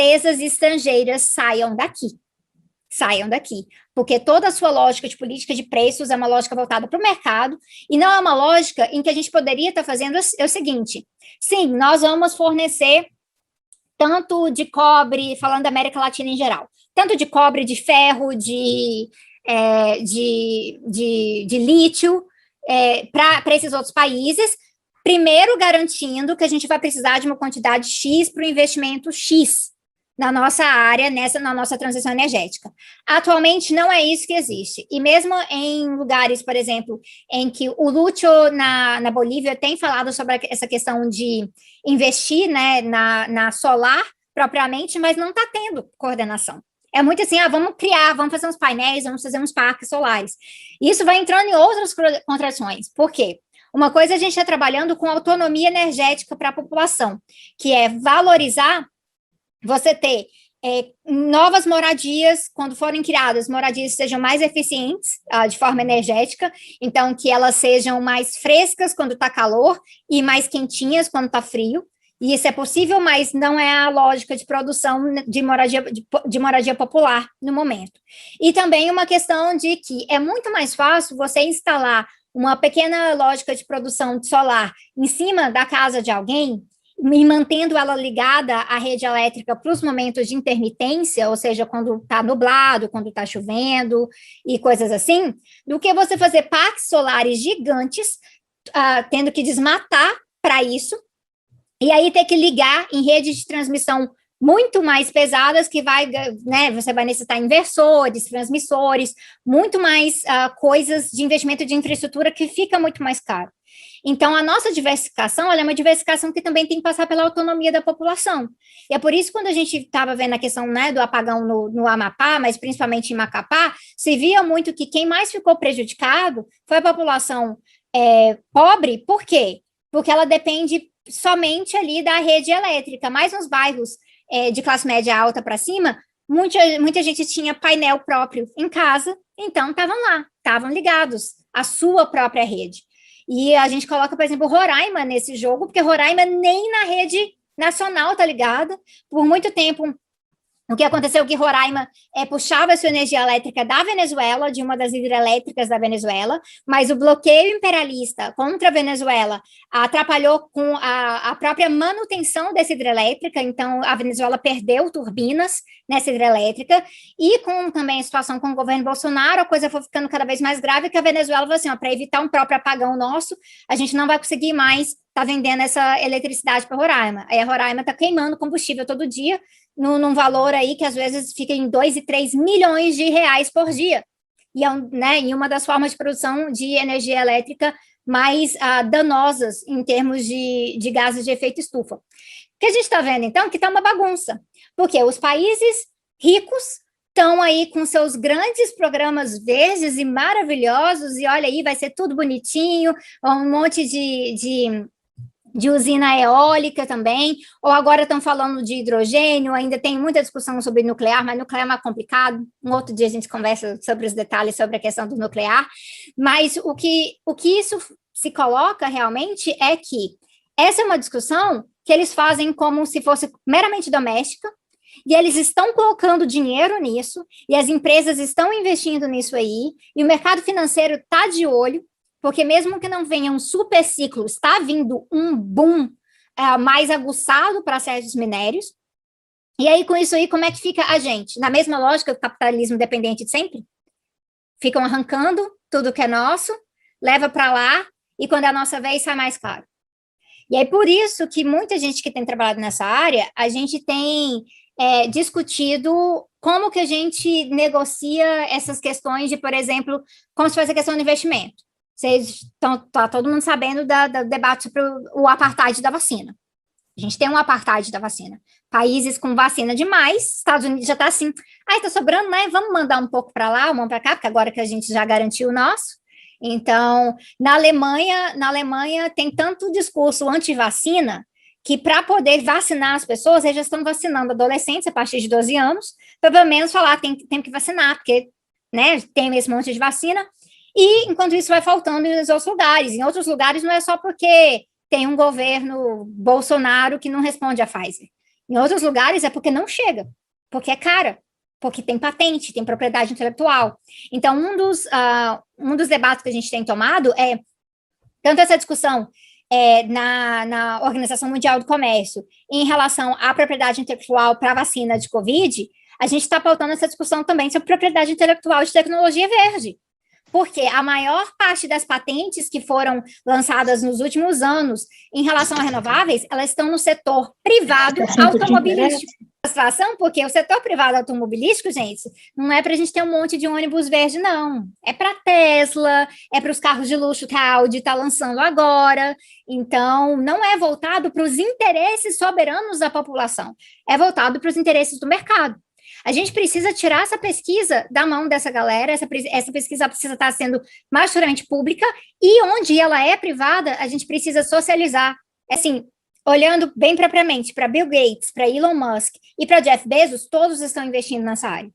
empresas estrangeiras saiam daqui, porque toda a sua lógica de política de preços é uma lógica voltada para o mercado, e não é uma lógica em que a gente poderia estar fazendo é o seguinte: sim, nós vamos fornecer tanto de cobre, falando da América Latina em geral, tanto de cobre, de ferro, de lítio, para esses outros países, primeiro garantindo que a gente vai precisar de uma quantidade X para o investimento X na nossa área, na nossa transição energética. Atualmente, não é isso que existe. E mesmo em lugares, por exemplo, em que o Lúcio, na Bolívia, tem falado sobre essa questão de investir, né, na solar, propriamente, mas não está tendo coordenação. É muito assim, vamos fazer uns painéis, vamos fazer uns parques solares. Isso vai entrando em outras contradições. Por quê? Uma coisa a gente está trabalhando com autonomia energética para a população, que é valorizar você ter novas moradias, quando forem criadas, moradias que sejam mais eficientes de forma energética, então que elas sejam mais frescas quando está calor e mais quentinhas quando está frio. E isso é possível, mas não é a lógica de produção de moradia popular no momento. E também uma questão de que é muito mais fácil você instalar uma pequena lógica de produção solar em cima da casa de alguém e mantendo ela ligada à rede elétrica para os momentos de intermitência, ou seja, quando está nublado, quando está chovendo e coisas assim, do que você fazer parques solares gigantes, tendo que desmatar para isso, e aí ter que ligar em redes de transmissão muito mais pesadas, que você vai necessitar inversores, transmissores, muito mais coisas de investimento de infraestrutura que fica muito mais caro. Então, a nossa diversificação, ela é uma diversificação que também tem que passar pela autonomia da população. E é por isso, quando a gente estava vendo a questão, né, do apagão no Amapá, mas principalmente em Macapá, se via muito que quem mais ficou prejudicado foi a população pobre. Por quê? Porque ela depende somente ali da rede elétrica, mas nos bairros de classe média alta para cima, muita gente tinha painel próprio em casa, então estavam ligados à sua própria rede. E a gente coloca, por exemplo, Roraima nesse jogo, porque Roraima nem na rede nacional está ligada. Por muito tempo, o que aconteceu é que Roraima puxava sua energia elétrica da Venezuela, de uma das hidrelétricas da Venezuela, mas o bloqueio imperialista contra a Venezuela atrapalhou com a própria manutenção dessa hidrelétrica, então a Venezuela perdeu turbinas nessa hidrelétrica, e com também a situação com o governo Bolsonaro, a coisa foi ficando cada vez mais grave, que a Venezuela falou assim, para evitar um próprio apagão nosso, a gente não vai conseguir mais estar vendendo essa eletricidade para Roraima. Aí a Roraima está queimando combustível todo dia, num valor aí que às vezes fica em 2 e 3 milhões de reais por dia. E em uma das formas de produção de energia elétrica mais danosas em termos de gases de efeito estufa. O que a gente está vendo, então, que está uma bagunça, porque os países ricos estão aí com seus grandes programas verdes e maravilhosos, e olha aí, vai ser tudo bonitinho, um monte de usina eólica também, ou agora estão falando de hidrogênio, ainda tem muita discussão sobre nuclear, mas nuclear é mais complicado, um outro dia a gente conversa sobre os detalhes sobre a questão do nuclear, mas o que isso se coloca realmente é que essa é uma discussão que eles fazem como se fosse meramente doméstica, e eles estão colocando dinheiro nisso, e as empresas estão investindo nisso aí, e o mercado financeiro está de olho, porque mesmo que não venha um super ciclo, está vindo um boom mais aguçado para certos minérios. E aí, com isso aí, como é que fica a gente? Na mesma lógica do capitalismo dependente de sempre? Ficam arrancando tudo que é nosso, leva para lá, e quando é a nossa vez, sai mais caro. E aí, por isso que muita gente que tem trabalhado nessa área, a gente tem discutido como que a gente negocia essas questões de, por exemplo, como se fosse a questão do investimento. Tá todo mundo sabendo do debate sobre o apartheid da vacina. A gente tem um apartheid da vacina. Países com vacina demais, Estados Unidos já está assim, está sobrando, né? Vamos mandar um pouco para lá, um para cá, porque agora que a gente já garantiu o nosso. Então, na Alemanha tem tanto discurso anti-vacina que para poder vacinar as pessoas, eles já estão vacinando adolescentes a partir de 12 anos, para pelo menos falar, tem que vacinar, porque né, tem esse monte de vacina, e enquanto isso vai faltando em outros lugares. Em outros lugares não é só porque tem um governo Bolsonaro que não responde à Pfizer. Em outros lugares é porque não chega, porque é cara, porque tem patente, tem propriedade intelectual. Então, um dos debates que a gente tem tomado é tanto essa discussão na Organização Mundial do Comércio em relação à propriedade intelectual para a vacina de Covid, a gente está pautando essa discussão também sobre propriedade intelectual de tecnologia verde. Porque a maior parte das patentes que foram lançadas nos últimos anos em relação a renováveis, elas estão no setor privado automobilístico. A situação, porque o setor privado automobilístico, gente, não é para a gente ter um monte de ônibus verde, não. É para Tesla, é para os carros de luxo que a Audi está lançando agora. Então, não é voltado para os interesses soberanos da população, é voltado para os interesses do mercado. A gente precisa tirar essa pesquisa da mão dessa galera, essa pesquisa precisa estar sendo majoritariamente pública, e onde ela é privada, a gente precisa socializar. Assim, olhando bem propriamente para Bill Gates, para Elon Musk e para Jeff Bezos, todos estão investindo nessa área.